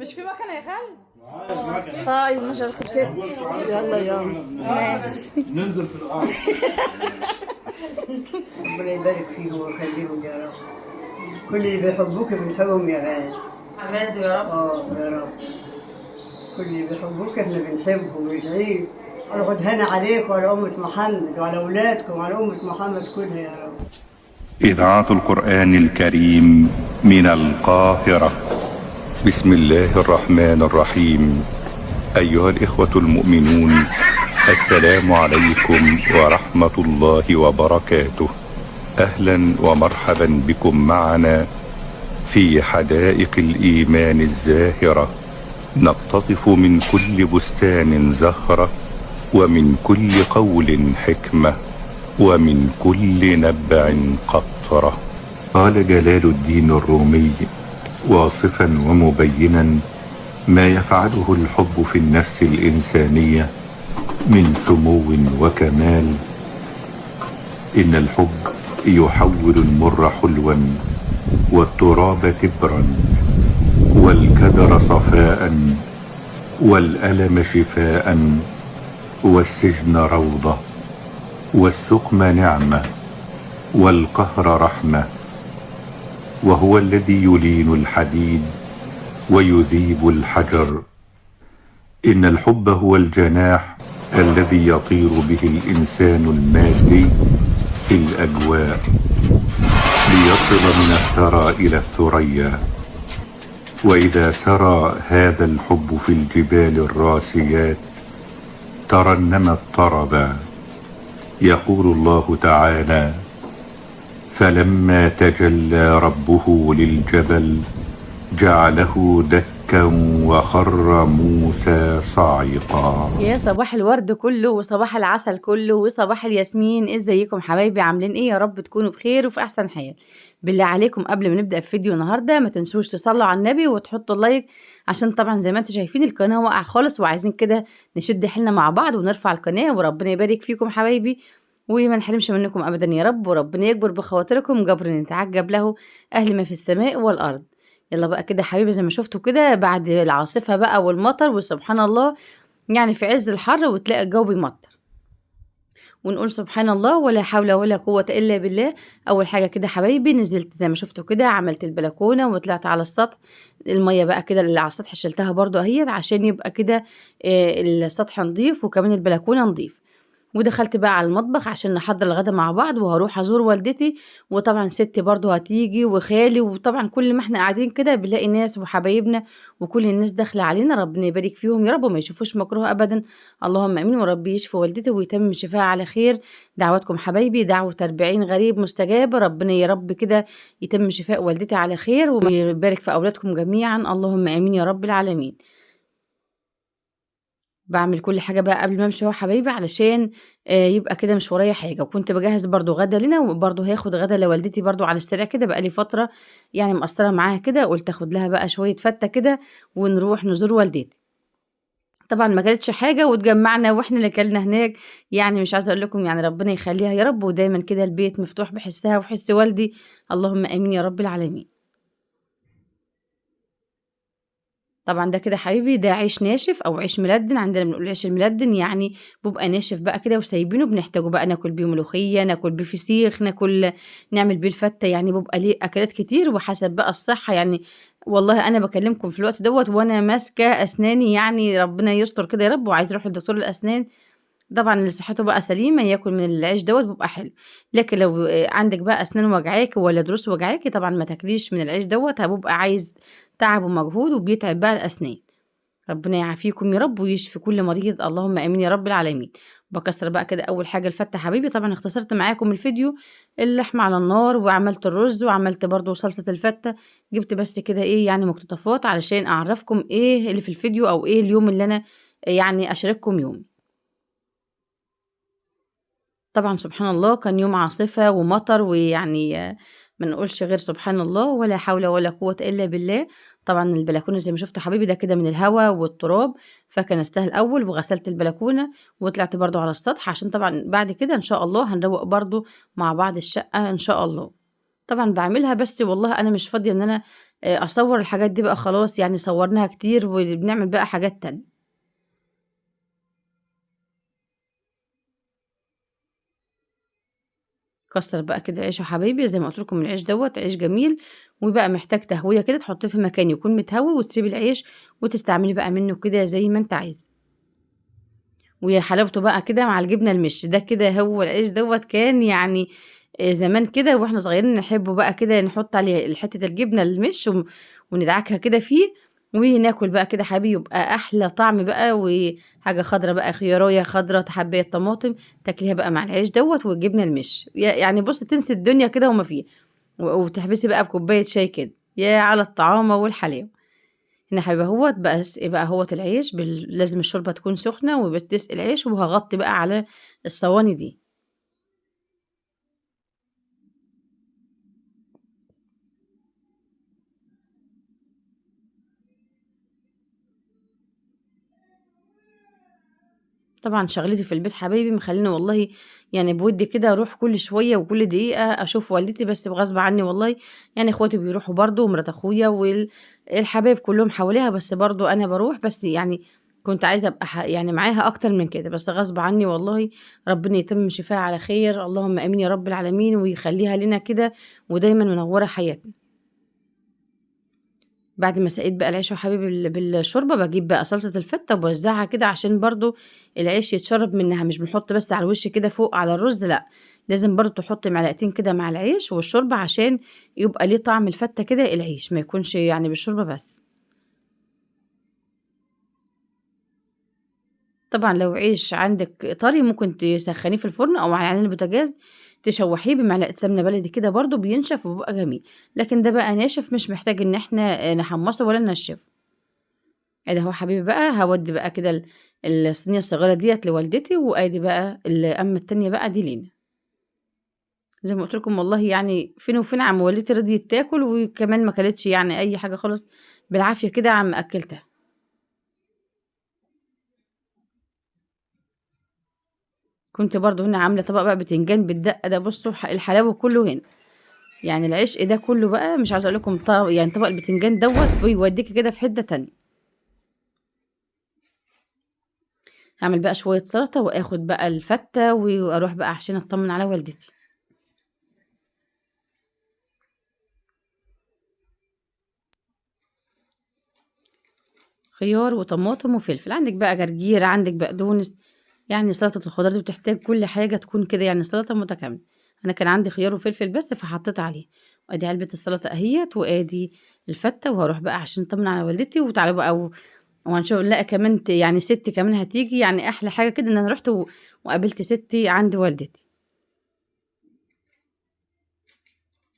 مش في مكنه يا خال؟ طيب مش الخبزات. يلا يلا ماشي. ننزل في الارض. ربنا يبارك فيهم ويخليهم يا رب. كل اللي بيحبوك بنحبهم يا غالي. عباده يا رب. يا رب. كل اللي بيحبوك احنا بنحبهم وندعيك. وناخد هنا عليك وعلى أمة محمد وعلى أولادكم وعلى أمة محمد كلها يا رب. إذاعة القرآن الكريم من القاهرة. بسم الله الرحمن الرحيم. أيها الإخوة المؤمنون، السلام عليكم ورحمة الله وبركاته. أهلا ومرحبا بكم معنا في حدائق الإيمان الزاهرة، نقتطف من كل بستان زهرة، ومن كل قول حكمة، ومن كل نبع قطرة. قال جلال الدين الرومي واصفا ومبينا ما يفعله الحب في النفس الإنسانية من سمو وكمال: إن الحب يحول المر حلوا، والتراب تبرا، والكدر صفاء، والألم شفاء، والسجن روضة، والسقم نعمة، والقهر رحمة. وهو الذي يلين الحديد ويذيب الحجر. إن الحب هو الجناح الذي يطير به الإنسان المادي في الأجواء ليصل من الثرى إلى الثريا. وإذا سرى هذا الحب في الجبال الراسيات ترنمت طربا. يقول الله تعالى: فلما تجلى ربه للجبل جعله دكا وخر موسى صعقا. يا صباح الورد كله وصباح العسل كله وصباح الياسمين. ازيكم حبايبي؟ عاملين ايه؟ يا رب تكونوا بخير وفي احسن حال. بالله عليكم قبل ما نبدأ الفيديو النهارده ما تنسوش تصلوا على النبي وتحطوا اللايك، عشان طبعا زي ما انتم شايفين القناه واقعه خالص، وعايزين كده نشد حيلنا مع بعض ونرفع القناه، وربنا يبارك فيكم حبايبي وما نحرمش منكم ابدا يا رب، وربنا يكبر بخواطركم جبر يتعجب له اهل ما في السماء والارض. يلا بقى كده حبيبي، زي ما شفتوا كده بعد العاصفه بقى والمطر، وسبحان الله يعني في عز الحر وتلاقي الجو بيمطر، ونقول سبحان الله ولا حول ولا قوة إلا بالله. أول حاجة كده حبايبي نزلت زي ما شفتوا كده، عملت البلكونة وطلعت على السطح. المية بقى كده اللي على السطح شلتها برضو اهيت عشان يبقى كده السطح نضيف وكمان البلكونة نضيف. ودخلت بقى على المطبخ عشان نحضر الغدا مع بعض، وهروح ازور والدتي، وطبعا ستي برضو هتيجي وخالي، وطبعا كل ما احنا قاعدين كده بنلاقي ناس وحبايبنا وكل الناس داخله علينا، ربنا يبارك فيهم يا رب وما يشوفوش مكروه ابدا، اللهم امين. وربي يشفي والدتي ويتم شفاها على خير. دعواتكم حبايبي، دعوه 40 غريب مستجابه، ربنا يا رب كده يتم شفاء والدتي على خير ويبارك في اولادكم جميعا، اللهم امين يا رب العالمين. باعمل كل حاجة بقى قبل ما امشي اهو حبايبي علشان يبقى كده مش ورايا حاجة، وكنت باجهز برضو غدا لنا، وبرضو هاخد غدا لوالدتي برضو على السريع كده، بقى لي فترة يعني مقصرة معاها كده، قلت اخد لها بقى شوية فتة كده ونروح نزور والدتي. طبعا ما كانتش حاجة واتجمعنا واحنا اللي كلنا هناك، يعني مش عايزة اقول لكم يعني ربنا يخليها يا رب، ودايما كده البيت مفتوح بحسها وحس والدي، اللهم امين يا رب العالمين. طبعا ده كده حبيبي ده عيش ناشف او عيش ملدن، عندنا بنقول العيش الملدن يعني بيبقى ناشف بقى كده وسايبينه، بنحتاجه بقى ناكل بيه ملوخيه، ناكل بيه فسيخ، نعمل بيه الفته، يعني بيبقى ليه اكلات كتير وحسب بقى الصحه يعني. والله انا بكلمكم في الوقت دوت وانا ماسكه اسناني، يعني ربنا يستر كده يا رب، وعايز اروح لدكتور الاسنان. طبعا اللي صحته بقى سليمه ياكل من العيش دوت بيبقى حلو، لكن لو عندك بقى اسنان وجعاكي ولا ضروس وجعاكي طبعا ما تاكليش من العيش دوت، هيبقى عايز تعب ومجهود وبيتعب بقى الاسنان. ربنا يعافيكم يا رب ويشفي كل مريض، اللهم امين يا رب العالمين. بكسر بقى كده اول حاجه الفته حبيبي، طبعا اختصرت معاكم الفيديو، اللحمه على النار وعملت الرز وعملت برضو صلصه الفته، جبت بس كده ايه يعني مقتطفات علشان اعرفكم ايه اللي في الفيديو او ايه اليوم اللي انا يعني اشارككم يوم. طبعًا سبحان الله كان يوم عاصفة ومطر، ويعني ما نقولش غير سبحان الله ولا حول ولا قوة إلا بالله. طبعًا البلكونة زي ما شُفتوا حبايبي ده كده من الهوا والتراب، فكنستها الأول وغسلت البلكونة وطلعت برضه على السطح، عشان طبعًا بعد كده إن شاء الله هنروّق برضه مع بعض الشقة إن شاء الله. طبعًا باعملها بس والله أنا مش فاضية إن أنا اصور الحاجات دي بقى خلاص، يعني صورناها كتير وبنعمل بقى حاجات تانية. كسر بقى كده العيش يا حبايبي، زي ما قلت لكم العيش دوت عيش جميل وبقى محتاج تهويه كده، تحطيه في مكان يكون متهوي وتسيبي العيش وتستعملي بقى منه كده زي ما انت عايزه. ويا حلاوته بقى كده مع الجبنه المش ده كده، هو العيش دوت كان يعني زمان كده واحنا صغيرين نحبه بقى كده، نحط عليه حته الجبنه المش وندعكها كده فيه وناكل بقى كده حبيبي، يبقى احلى طعم بقى. وحاجه خضره بقى، خياريه خضره، حبايه طماطم، تاكليها بقى مع العيش دوت والجبنه المش، يعني بص تنسي الدنيا كده وما فيها، وتحبسي بقى بكوبايه شاي كده، يا على الطعامه والحلاوه. هنا حبيبي اهوت بقى اهوت العيش لازم الشوربه تكون سخنه وبتسقي العيش، وهغطي بقى على الصواني دي. طبعا شغلتي في البيت حبايبي مخليني والله يعني بودي كده اروح كل شويه وكل دقيقه اشوف والدتي، بس بغصب عني والله. يعني اخواتي بيروحوا برضو ومرات اخويا والحبايب كلهم حواليها، بس برضو انا بروح، بس يعني كنت عايزه ابقى يعني معاها اكتر من كده، بس غصب عني والله. ربنا يتم شفاها على خير، اللهم امين يا رب العالمين، ويخليها لنا كده ودايما منوره حياتنا. بعد ما سقيت بقى العيش يا حبيبي بالشوربه، بجيب بقى صلصه الفته وبوزعها كده عشان برضو العيش يتشرب منها، مش بنحط بس على الوش كده فوق على الرز، لا، لازم برضو تحط معلقتين كده مع العيش والشوربه عشان يبقى ليه طعم الفته كده، العيش ما يكونش يعني بالشوربه بس. طبعا لو عيش عندك طري ممكن تسخنيه في الفرن او على البوتاجاز، تشوحيه بمعلقه سمنه بلدي كده برضو بينشف وبيبقى جميل. لكن ده بقى ناشف مش محتاج ان احنا نحمصه ولا ننشفه. ادي اهو حبيبي بقى، هودي بقى كده الصينيه الصغيره ديت لوالدتي، وادي بقى الأمة التانية بقى دي لينا. زي ما قلت لكم والله يعني فين وفين عم والدتي رضيت تاكل، وكمان ما كلتش يعني اي حاجه خالص، بالعافيه كده عم اكلتها. كنت برضو هنا عامله طبق بقى بتنجان بالدقه ده، بصوا الحلاوه كله هنا، يعني العشق ده كله بقى مش عايزه اقول لكم، يعني طبق البتنجان دوت بيوديكي كده في حته تانية. هعمل بقى شويه سلطه واخد بقى الفته واروح بقى عشان اطمن على والدتي. خيار وطماطم وفلفل، عندك بقى جرجير، عندك بقدونس، يعني سلطة الخضار دي بتحتاج كل حاجة تكون كده، يعني سلطة متكاملة. أنا كان عندي خيار وفلفل بس فحطيت عليه، وأدي علبة السلطة أهيت، وأدي الفتة، وهروح بقى عشان أطمن على والدتي. وتعالوا بقى وهنشوف لا كمان يعني ستي كمان هتيجي، يعني أحلى حاجة كده إن أنا رحت وقابلت ستي عند والدتي.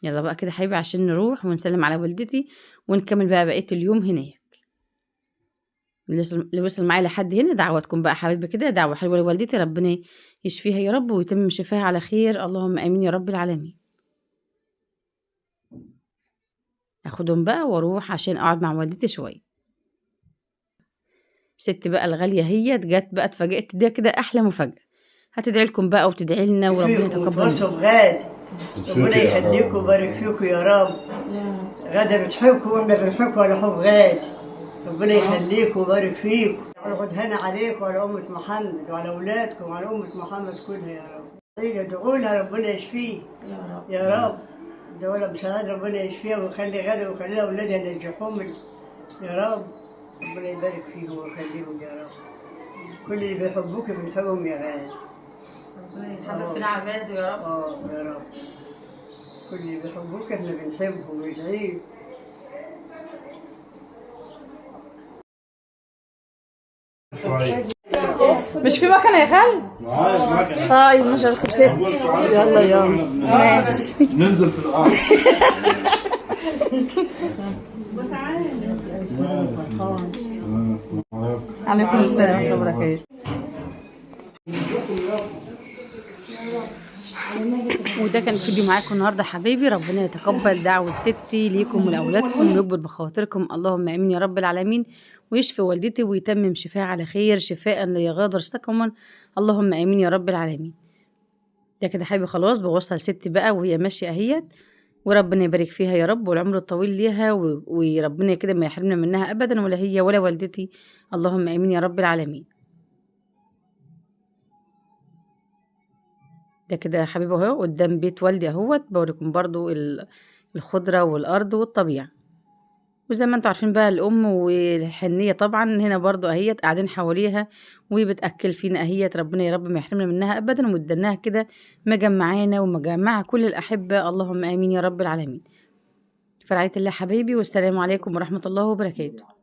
يلا بقى كده حبيبي عشان نروح ونسلم على والدتي ونكمل بقى بقية اليوم هناك. اللي وصل معايا لحد هنا دعواتكم بقى حبايبي كده، دعوة حلوة لوالدتي، ربنا يشفيها يا رب ويتم شفاها على خير، اللهم امين يا رب العالمين. اخدهم بقى واروح عشان اقعد مع والدتي شويه. ست بقى الغاليه هي جت بقى، اتفاجئت ده كده احلى مفاجاه، هتدعي لكم بقى وتدعي لنا وربنا يتقبل وتوصوا منا. بغاد، ربنا يخليكم ويبارك فيكم يا رب. غدا بتحبكم واحنا بنحبكم على حب غاد، ربنا يخليكم ويبارك فيكم، ويقعد هنا عليكم وعلى أمة محمد وعلى أولادكم وعلى أمة محمد كلها يا رب. ادعوا لها ربنا يشفيه يا رب، ادعوا لها بسعادة ربنا يشفيها ويخلي غدا ويخلي أولادها ينجحهم يا رب. ربنا يبارك فيهم ويخليهم يا رب. كل اللي بيحبوك بنحبهم يا غالي. ربنا يتحمل فينا عباده يا رب. يا رب. كل اللي بيحبوك احنا بنحبهم وندعيهم. مش في مكنه يا خال؟ طيب مش هركب ست. يلا يلا ماشي. ننزل في الارض. عليكم السلام ورحمه الله وبركاته. وده كان الفيديو معاكم النهارده حبايبي، ربنا يتقبل دعوة ستي ليكم ولأولادكم ويكبر بخواطركم، اللهم امين يا رب العالمين، ويشفي والدتي ويتمم شفاها على خير، شفاء لا يغادر سقما، اللهم امين يا رب العالمين. ده كده حبيبي خلاص بوصل ستي بقى وهي ماشيه اهيت، وربنا يبارك فيها يا رب والعمر الطويل ليها، وربنا كده ما يحرمنا منها ابدا، ولا هي ولا والدتي، اللهم امين يا رب العالمين. ده كده يا حبيبي اهو قدام بيت والدي اهوت، بوريكم برضو الخضرة والارض والطبيعة. وزي ما انتوا عارفين بقى الام والحنية طبعا هنا برضو اهيت قاعدين حواليها وبتاكل فينا اهيت، ربنا يا رب ما يحرمنا منها ابدا، ومدناها كده مجمعانا ومجمعة كل الاحبة، اللهم امين يا رب العالمين. في رعاية الله حبايبي، والسلام عليكم ورحمة الله وبركاته.